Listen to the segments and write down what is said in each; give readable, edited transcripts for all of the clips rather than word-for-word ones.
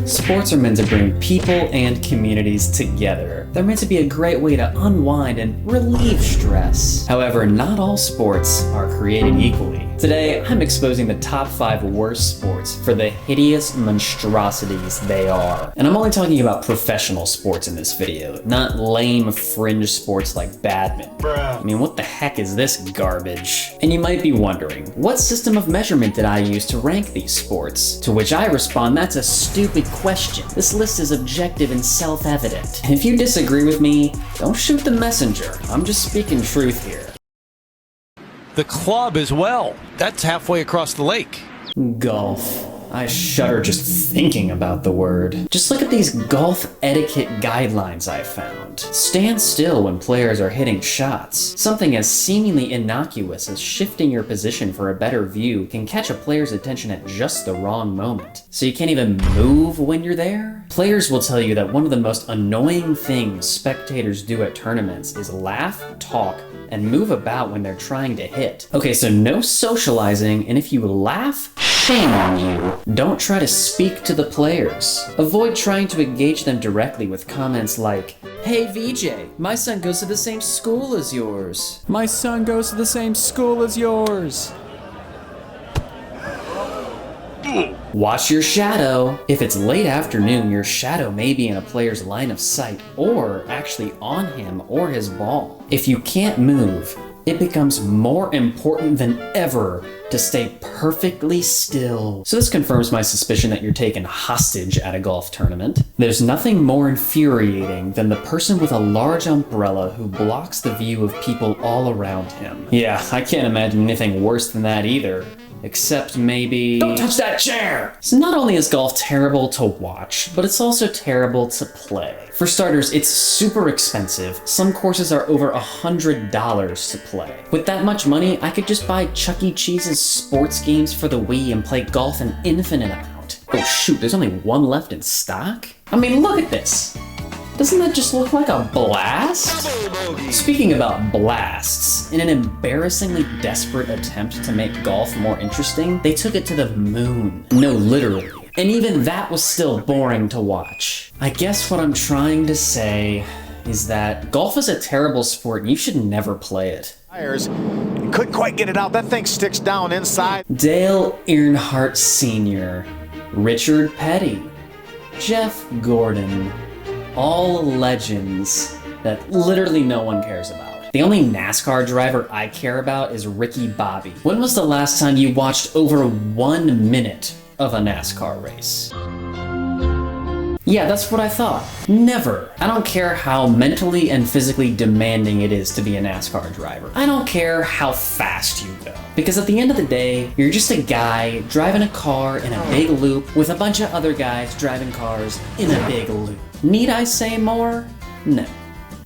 Sports are meant to bring people and communities together. They're meant to be a great way to unwind and relieve stress. However, not all sports are created equally. Today, I'm exposing the top 5 worst sports for the hideous monstrosities they are. And I'm only talking about professional sports in this video, not lame fringe sports like badminton. I mean, what the heck is this garbage? And you might be wondering, what system of measurement did I use to rank these sports? To which I respond, that's a stupid question. This list is objective and self-evident. And if you disagree with me, don't shoot the messenger. I'm just speaking truth here. The club as well. That's halfway across the lake. Golf. I shudder just thinking about the word. Just look at these golf etiquette guidelines I found. Stand still when players are hitting shots. Something as seemingly innocuous as shifting your position for a better view can catch a player's attention at just the wrong moment. So you can't even move when you're there? Players will tell you that one of the most annoying things spectators do at tournaments is laugh, talk, and move about when they're trying to hit. Okay, so no socializing, and if you laugh, shame on you. Don't try to speak to the players. Avoid trying to engage them directly with comments like, "Hey VJ, my son goes to the same school as yours." "My son goes to the same school as yours." Watch your shadow. If it's late afternoon, your shadow may be in a player's line of sight or actually on him or his ball. If you can't move, it becomes more important than ever to stay perfectly still. So this confirms my suspicion that you're taken hostage at a golf tournament. There's nothing more infuriating than the person with a large umbrella who blocks the view of people all around him. Yeah, I can't imagine anything worse than that either. Except maybe... Don't touch that chair! So not only is golf terrible to watch, but it's also terrible to play. For starters, it's super expensive. Some courses are over $100 to play. With that much money, I could just buy Chuck E. Cheese's sports games for the Wii and play golf an infinite amount. Oh shoot, there's only one left in stock? I mean, look at this! Doesn't that just look like a blast? Speaking about blasts, in an embarrassingly desperate attempt to make golf more interesting, they took it to the moon. No, literally. And even that was still boring to watch. I guess what I'm trying to say is that golf is a terrible sport and you should never play it. Couldn't quite get it out. That thing sticks down inside. Dale Earnhardt Sr., Richard Petty, Jeff Gordon, all legends that literally no one cares about. The only NASCAR driver I care about is Ricky Bobby. When was the last time you watched over 1 minute of a NASCAR race? Yeah, that's what I thought. Never. I don't care how mentally and physically demanding it is to be a NASCAR driver. I don't care how fast you go. Because at the end of the day, you're just a guy driving a car in a big loop with a bunch of other guys driving cars in a big loop. Need I say more? No.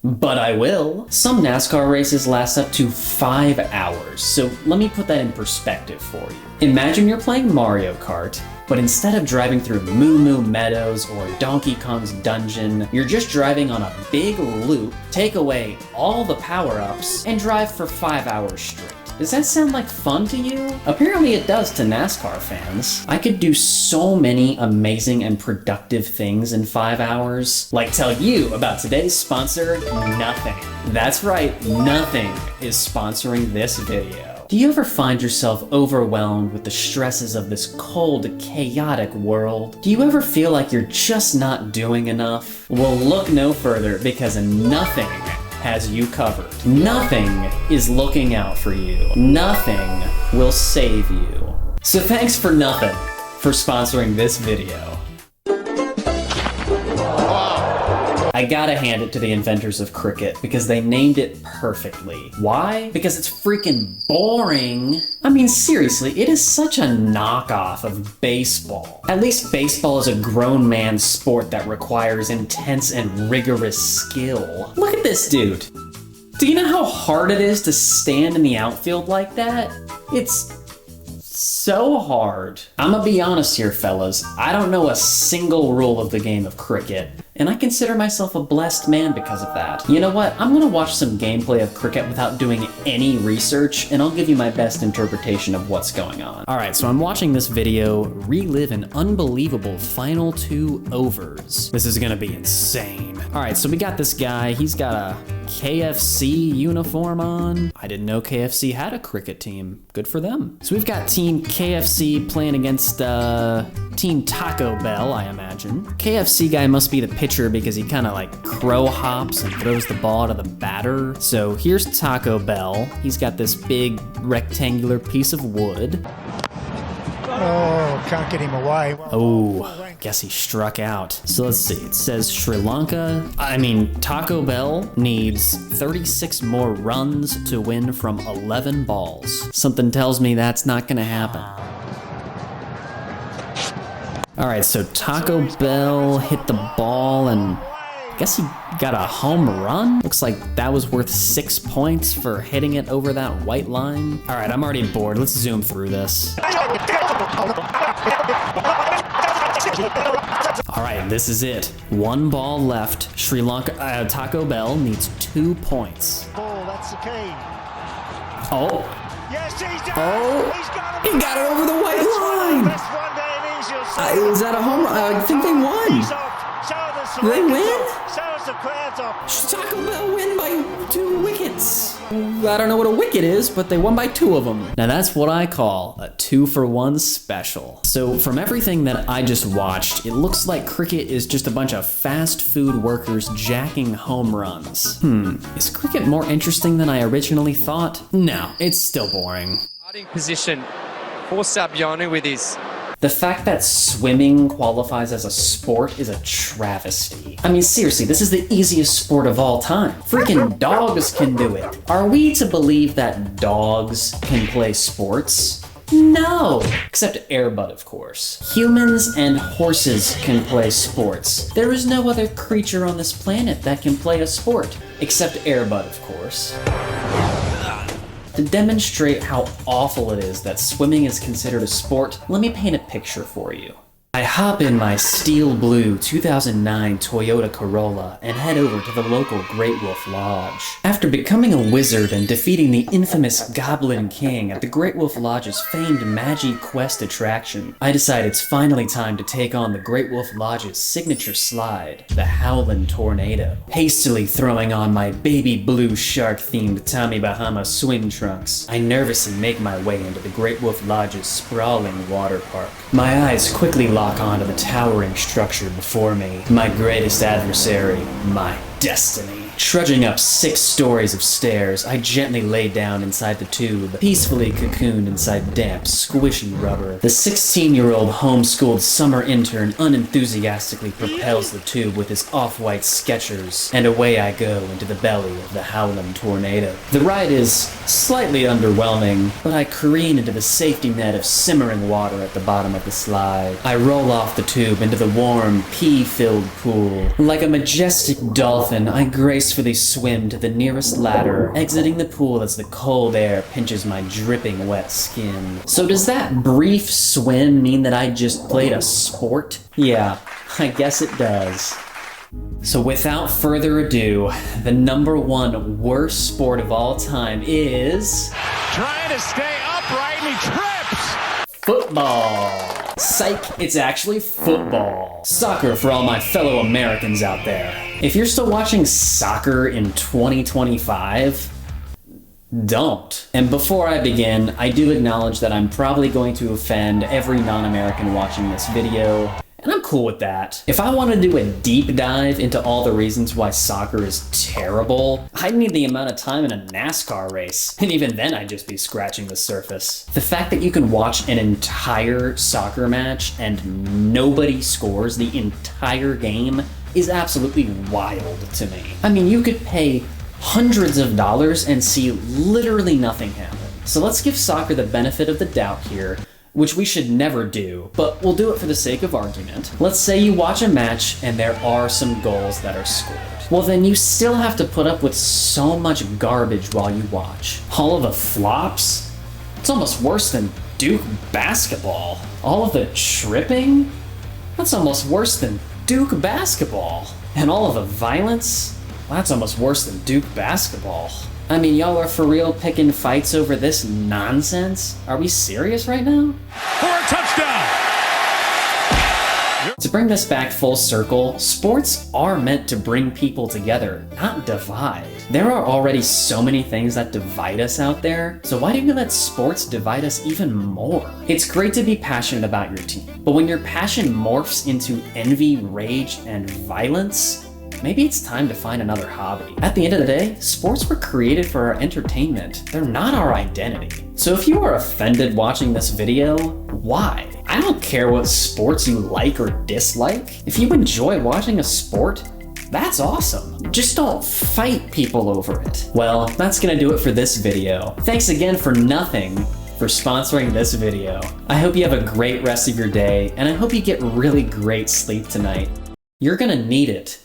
But I will. Some NASCAR races last up to 5 hours, so let me put that in perspective for you. Imagine you're playing Mario Kart, but instead of driving through Moo Moo Meadows or Donkey Kong's dungeon, you're just driving on a big loop, take away all the power-ups, and drive for 5 hours straight. Does that sound like fun to you? Apparently it does to NASCAR fans. I could do so many amazing and productive things in 5 hours. Like tell you about today's sponsor, Nothing. That's right, Nothing is sponsoring this video. Do you ever find yourself overwhelmed with the stresses of this cold, chaotic world? Do you ever feel like you're just not doing enough? Well, look no further, because Nothing has you covered. Nothing is looking out for you. Nothing will save you. So thanks for Nothing for sponsoring this video. I gotta hand it to the inventors of cricket because they named it perfectly. Why? Because it's freaking boring. I mean, seriously, it is such a knockoff of baseball. At least baseball is a grown man's sport that requires intense and rigorous skill. Look at this dude. Do you know how hard it is to stand in the outfield like that? It's so hard. I'm gonna be honest here, fellas. I don't know a single rule of the game of cricket. And I consider myself a blessed man because of that. You know what? I'm gonna watch some gameplay of cricket without doing any research, and I'll give you my best interpretation of what's going on. Alright, so I'm watching this video, relive an unbelievable final 2 overs. This is gonna be insane. Alright, so we got this guy, he's got a KFC uniform on. I didn't know KFC had a cricket team. Good for them. So we've got Team KFC playing against Team Taco Bell, I imagine. KFC guy must be the pitcher because he kind of like crow hops and throws the ball to the batter. So here's Taco Bell. He's got this big rectangular piece of wood. Oh, can't get him away. Oh, guess he struck out. So let's see, it says Taco Bell needs 36 more runs to win from 11 balls. Something tells me that's not gonna happen. All right, so Taco Bell hit the ball and I guess he got a home run. Looks like that was worth 6 points for hitting it over that white line. All right, I'm already bored. Let's zoom through this. All right, this is it. 1 ball left. Taco Bell needs 2 points. Oh, that's the key. Oh. Yes, he's done. Oh. He got it over the white line. Is that a home run? I think they won. Did they win? Taco Bell win by 2 wickets. I don't know what a wicket is, but they won by 2 of them. Now that's what I call a 2-for-1 special. So from everything that I just watched, it looks like cricket is just a bunch of fast food workers jacking home runs. Is cricket more interesting than I originally thought? No, it's still boring. Starting position for Sabiano with his... The fact that swimming qualifies as a sport is a travesty. I mean, seriously, this is the easiest sport of all time. Freaking dogs can do it. Are we to believe that dogs can play sports? No! Except Airbud, of course. Humans and horses can play sports. There is no other creature on this planet that can play a sport. Except Airbud, of course. To demonstrate how awful it is that swimming is considered a sport, let me paint a picture for you. I hop in my steel blue 2009 Toyota Corolla and head over to the local Great Wolf Lodge. After becoming a wizard and defeating the infamous Goblin King at the Great Wolf Lodge's famed Magi Quest attraction, I decide it's finally time to take on the Great Wolf Lodge's signature slide, the Howlin' Tornado. Hastily throwing on my baby blue shark-themed Tommy Bahama swim trunks, I nervously make my way into the Great Wolf Lodge's sprawling water park. My eyes quickly lock onto the towering structure before me, my greatest adversary, my destiny. Trudging up 6 stories of stairs, I gently lay down inside the tube, peacefully cocooned inside damp, squishy rubber. The 16-year-old homeschooled summer intern unenthusiastically propels the tube with his off-white Skechers, and away I go into the belly of the Howlin' Tornado. The ride is slightly underwhelming, but I careen into the safety net of simmering water at the bottom of the slide. I roll off the tube into the warm, pea-filled pool. Like a majestic dolphin, I gracefully swim to the nearest ladder, exiting the pool as the cold air pinches my dripping wet skin. So does that brief swim mean that I just played a sport? Yeah, I guess it does. So without further ado, the #1 worst sport of all time is... Trying to stay upright and he trips! Football. Psych, it's actually football. Soccer for all my fellow Americans out there. If you're still watching soccer in 2025, don't. And before I begin, I do acknowledge that I'm probably going to offend every non-American watching this video, and I'm cool with that. If I want to do a deep dive into all the reasons why soccer is terrible, I'd need the amount of time in a NASCAR race, and even then I'd just be scratching the surface. The fact that you can watch an entire soccer match and nobody scores the entire game is absolutely wild to me. I mean, you could pay hundreds of dollars and see literally nothing happen. So let's give soccer the benefit of the doubt here, which we should never do, but we'll do it for the sake of argument. Let's say you watch a match and there are some goals that are scored. Well, then you still have to put up with so much garbage while you watch. All of the flops? It's almost worse than Duke basketball. All of the tripping? That's almost worse than Duke basketball. And all of the violence? Well, that's almost worse than Duke basketball. I mean, y'all are for real picking fights over this nonsense? Are we serious right now? For a touchdown! To bring this back full circle, sports are meant to bring people together, not divide. There are already so many things that divide us out there, so why do we let sports divide us even more? It's great to be passionate about your team, but when your passion morphs into envy, rage, and violence, maybe it's time to find another hobby. At the end of the day, sports were created for our entertainment. They're not our identity. So if you are offended watching this video, why? I don't care what sports you like or dislike. If you enjoy watching a sport, that's awesome. Just don't fight people over it. Well, that's gonna do it for this video. Thanks again for Nothing for sponsoring this video. I hope you have a great rest of your day, and I hope you get really great sleep tonight. You're gonna need it.